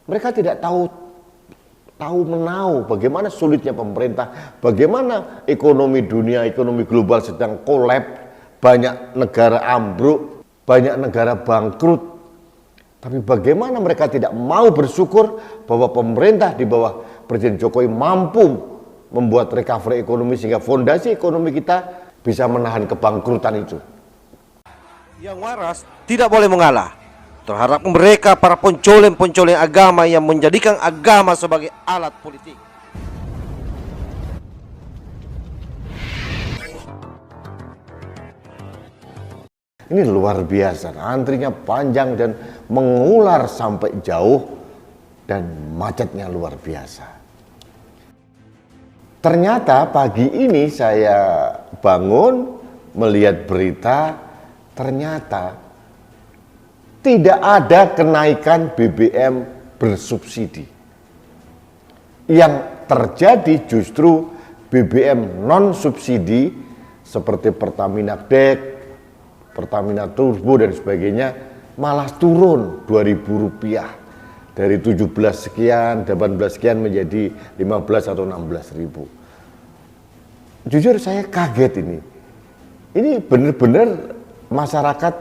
Mereka tidak tahu menau bagaimana sulitnya pemerintah, bagaimana ekonomi dunia, ekonomi global sedang kolaps, banyak negara ambruk, banyak negara bangkrut. Tapi bagaimana mereka tidak mau bersyukur bahwa pemerintah di bawah Presiden Jokowi mampu membuat recovery ekonomi sehingga fondasi ekonomi kita bisa menahan kebangkrutan itu. Yang waras tidak boleh mengalah terhadap mereka para pencoleng-pencoleng agama yang menjadikan agama sebagai alat politik. Ini luar biasa, antrinya panjang dan mengular sampai jauh dan macetnya luar biasa. Ternyata pagi ini saya bangun melihat berita, ternyata tidak ada kenaikan BBM bersubsidi. Yang terjadi justru BBM non subsidi seperti Pertamina DEK, Pertamina Turbo dan sebagainya malah turun Rp2.000 dari 17 sekian, 18 sekian menjadi 15 atau 16 ribu. Jujur saya kaget ini. Ini benar-benar masyarakat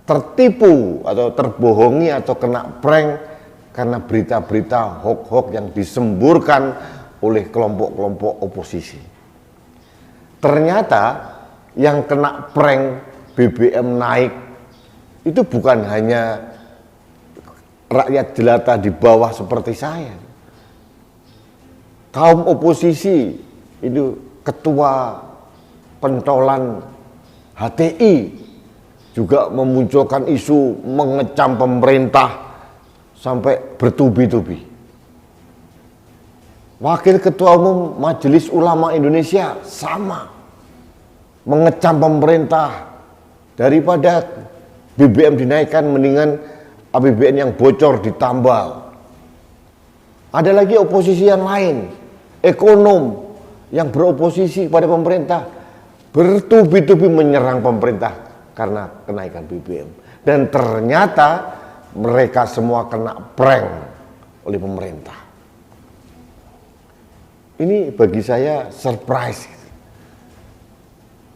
tertipu atau terbohongi atau kena prank karena berita-berita hoax-hoax yang disemburkan oleh kelompok-kelompok oposisi. Ternyata yang kena prank BBM naik itu bukan hanya rakyat jelata di bawah seperti saya. Kaum oposisi itu ketua pentolan HTI juga memunculkan isu mengecam pemerintah sampai bertubi-tubi. Wakil Ketua Umum Majelis Ulama Indonesia sama mengecam pemerintah, daripada BBM dinaikkan mendingan APBN yang bocor ditambal. Ada lagi oposisi yang lain, ekonom yang beroposisi pada pemerintah bertubi-tubi menyerang pemerintah karena kenaikan BBM. Dan ternyata mereka semua kena prank oleh pemerintah. Ini bagi saya surprise.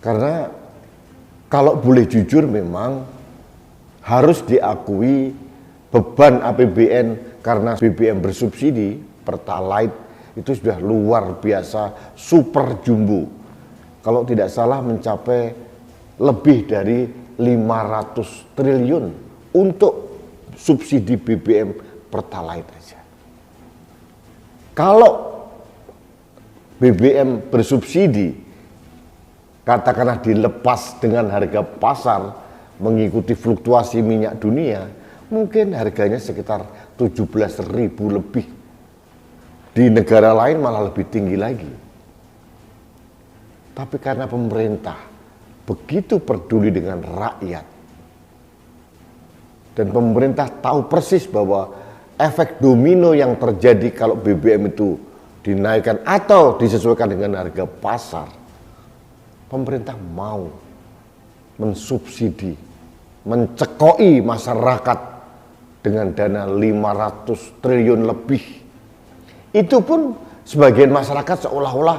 Karena kalau boleh jujur memang harus diakui beban APBN karena BBM bersubsidi, Pertalite itu sudah luar biasa, super jumbo. Kalau tidak salah mencapai lebih dari 500 triliun untuk subsidi BBM Pertalite saja. Kalau BBM bersubsidi katakanlah dilepas dengan harga pasar mengikuti fluktuasi minyak dunia, mungkin harganya sekitar 17.000 lebih. Di negara lain malah lebih tinggi lagi. Tapi karena pemerintah begitu peduli dengan rakyat dan pemerintah tahu persis bahwa efek domino yang terjadi kalau BBM itu dinaikkan atau disesuaikan dengan harga pasar, pemerintah mau mensubsidi, mencekoi masyarakat dengan dana 500 triliun lebih. Itu pun sebagian masyarakat seolah-olah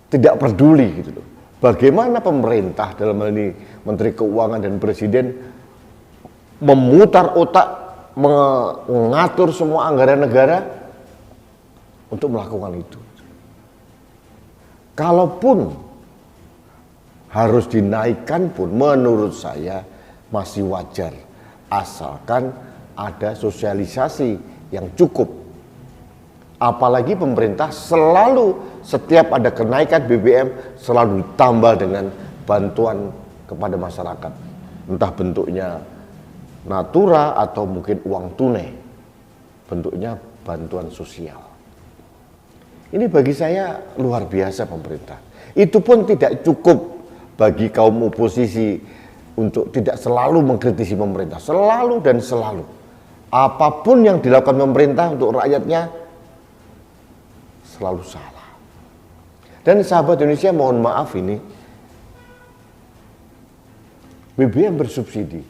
tidak peduli gitu loh. Bagaimana pemerintah dalam hal ini Menteri Keuangan dan Presiden memutar otak, mengatur semua anggaran negara untuk melakukan itu. Kalaupun harus dinaikkan pun menurut saya masih wajar, asalkan ada sosialisasi yang cukup. Apalagi pemerintah selalu setiap ada kenaikan BBM selalu ditambah dengan bantuan kepada masyarakat. Entah bentuknya natura atau mungkin uang tunai. Bentuknya bantuan sosial. Ini bagi saya luar biasa pemerintah. Itu pun tidak cukup bagi kaum oposisi untuk tidak selalu mengkritisi pemerintah. Selalu dan selalu. Apapun yang dilakukan pemerintah untuk rakyatnya selalu salah. Dan sahabat Indonesia mohon maaf ini, BBM bersubsidi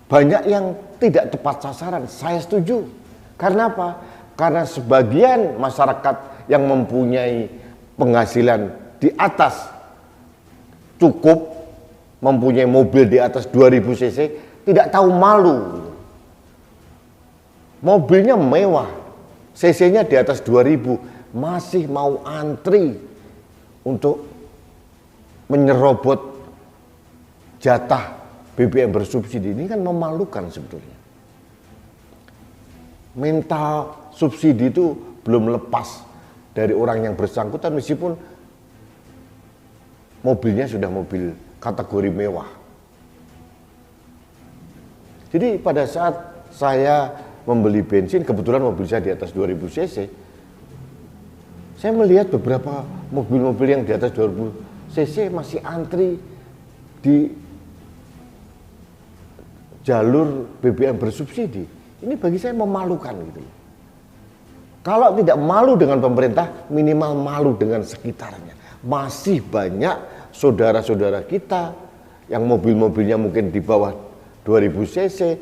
banyak yang tidak tepat sasaran. Saya setuju. Karena apa? Karena sebagian masyarakat yang mempunyai penghasilan di atas cukup, mempunyai mobil di atas 2000 cc, tidak tahu malu. Mobilnya mewah, cc-nya di atas 2000, masih mau antri untuk menyerobot jatah BBM bersubsidi. Ini kan memalukan sebetulnya. Mental subsidi itu belum lepas dari orang yang bersangkutan meskipun mobilnya sudah mobil kategori mewah. Jadi pada saat saya membeli bensin, kebetulan mobil saya di atas 2000 cc, saya melihat beberapa mobil-mobil yang di atas 2000 cc masih antri di jalur BBM bersubsidi. Ini bagi saya memalukan gitu. Kalau tidak malu dengan pemerintah, minimal malu dengan sekitarnya. Masih banyak saudara-saudara kita yang mobil-mobilnya mungkin di bawah 2000 cc,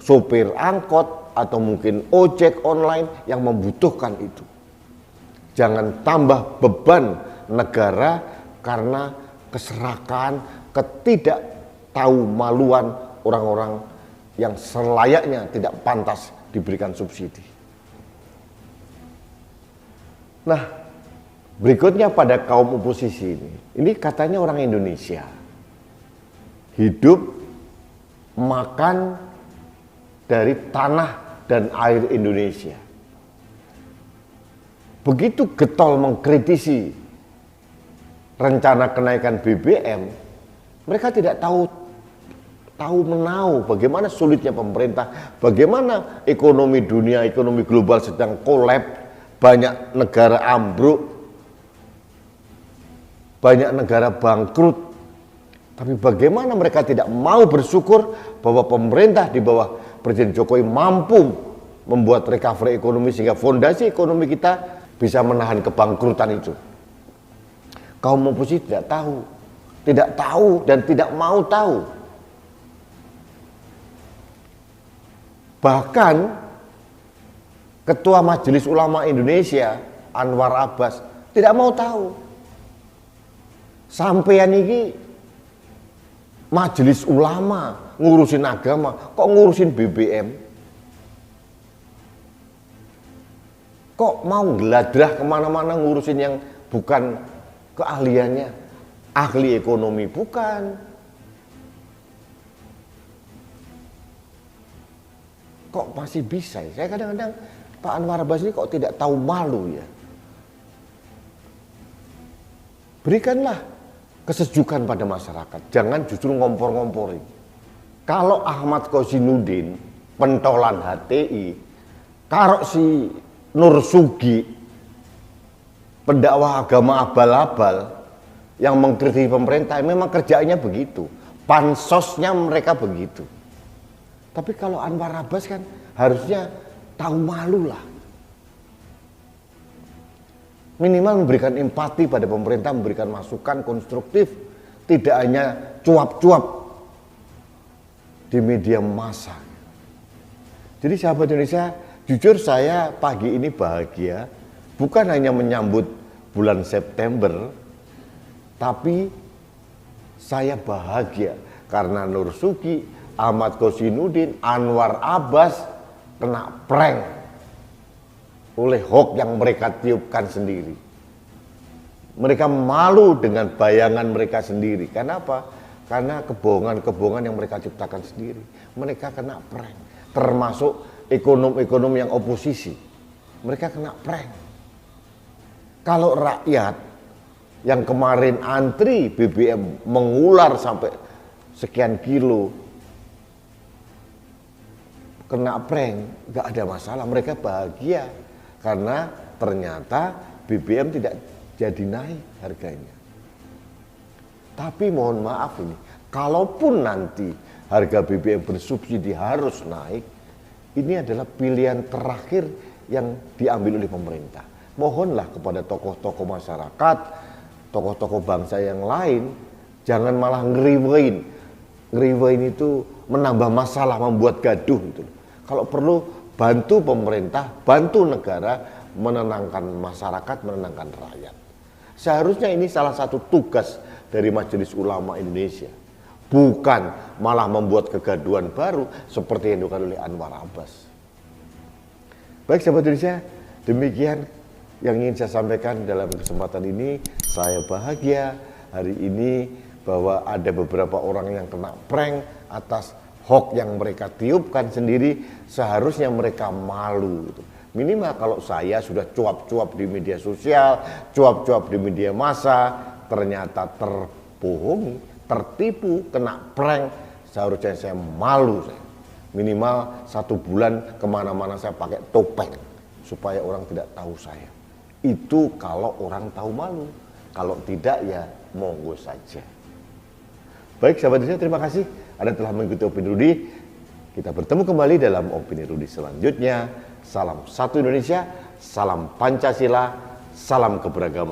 sopir angkot atau mungkin ojek online yang membutuhkan itu. Jangan tambah beban negara karena keserakan, ketidaktahumaluan orang-orang yang selayaknya tidak pantas diberikan subsidi. Nah, berikutnya pada kaum oposisi ini katanya orang Indonesia hidup makan dari tanah dan air Indonesia. Begitu getol mengkritisi rencana kenaikan BBM, mereka tidak tahu menau bagaimana sulitnya pemerintah, bagaimana ekonomi dunia, ekonomi global sedang kolaps, banyak negara ambruk, banyak negara bangkrut. Tapi bagaimana mereka tidak mau bersyukur bahwa pemerintah di bawah Presiden Jokowi mampu membuat recovery ekonomi sehingga fondasi ekonomi kita bisa menahan kebangkrutan itu. Kaum oposisi tidak tahu dan tidak mau tahu. Bahkan Ketua Majelis Ulama Indonesia Anwar Abbas tidak mau tahu. Sampean ini Majelis Ulama ngurusin agama, kok ngurusin BBM? Kok mau geladrah kemana-mana ngurusin yang bukan keahliannya? Ahli ekonomi bukan. Kok masih bisa ya? Saya kadang-kadang Pak Anwar Abbas ini kok tidak tahu malu ya. Berikanlah kesejukan pada masyarakat, jangan justru ngompor-ngompori. Kalau Ahmad Kosinudin, pentolan HTI, kalau si Nur Sugi, pendakwah agama abal-abal yang mengkritisi pemerintah, memang kerjaannya begitu. Pansosnya mereka begitu. Tapi kalau Anwar Abbas kan harusnya tahu malu lah. Minimal memberikan empati pada pemerintah, memberikan masukan konstruktif. Tidak hanya cuap-cuap di media massa. Jadi sahabat Indonesia, jujur saya pagi ini bahagia. Bukan hanya menyambut bulan September, tapi saya bahagia karena Nur Sugi, Ahmad Kosinudin, Anwar Abbas kena prank oleh hoax yang mereka tiupkan sendiri. Mereka malu dengan bayangan mereka sendiri. Karena apa? Karena kebohongan-kebohongan yang mereka ciptakan sendiri. Mereka kena prank. Termasuk ekonom-ekonom yang oposisi. Mereka kena prank. Kalau rakyat yang kemarin antri BBM mengular sampai sekian kilo, kena prank, nggak ada masalah, mereka bahagia karena ternyata BBM tidak jadi naik harganya. Tapi mohon maaf ini, kalaupun nanti harga BBM bersubsidi harus naik, ini adalah pilihan terakhir yang diambil oleh pemerintah. Mohonlah kepada tokoh-tokoh masyarakat, tokoh-tokoh bangsa yang lain, jangan malah ngeriwein. Ngeriwein itu menambah masalah, membuat gaduh gitu. Kalau perlu bantu pemerintah, bantu negara menenangkan masyarakat, menenangkan rakyat. Seharusnya ini salah satu tugas dari Majelis Ulama Indonesia. Bukan malah membuat kegaduhan baru seperti yang dilakukan oleh Anwar Abbas. Baik sahabat Indonesia, demikian yang ingin saya sampaikan dalam kesempatan ini. Saya bahagia hari ini bahwa ada beberapa orang yang kena prank atas hoax yang mereka tiupkan sendiri. Seharusnya mereka malu gitu. Minimal kalau saya sudah cuap-cuap di media sosial, cuap-cuap di media massa, ternyata terbohongi, tertipu, kena prank, seharusnya saya malu. Minimal 1 bulan kemana-mana saya pakai topeng supaya orang tidak tahu saya. Itu kalau orang tahu malu. Kalau tidak ya monggo saja. Baik sahabat Indonesia, terima kasih Anda telah mengikuti Opini Rudi. Kita bertemu kembali dalam Opini Rudi selanjutnya. Salam satu Indonesia, salam Pancasila, salam keberagaman.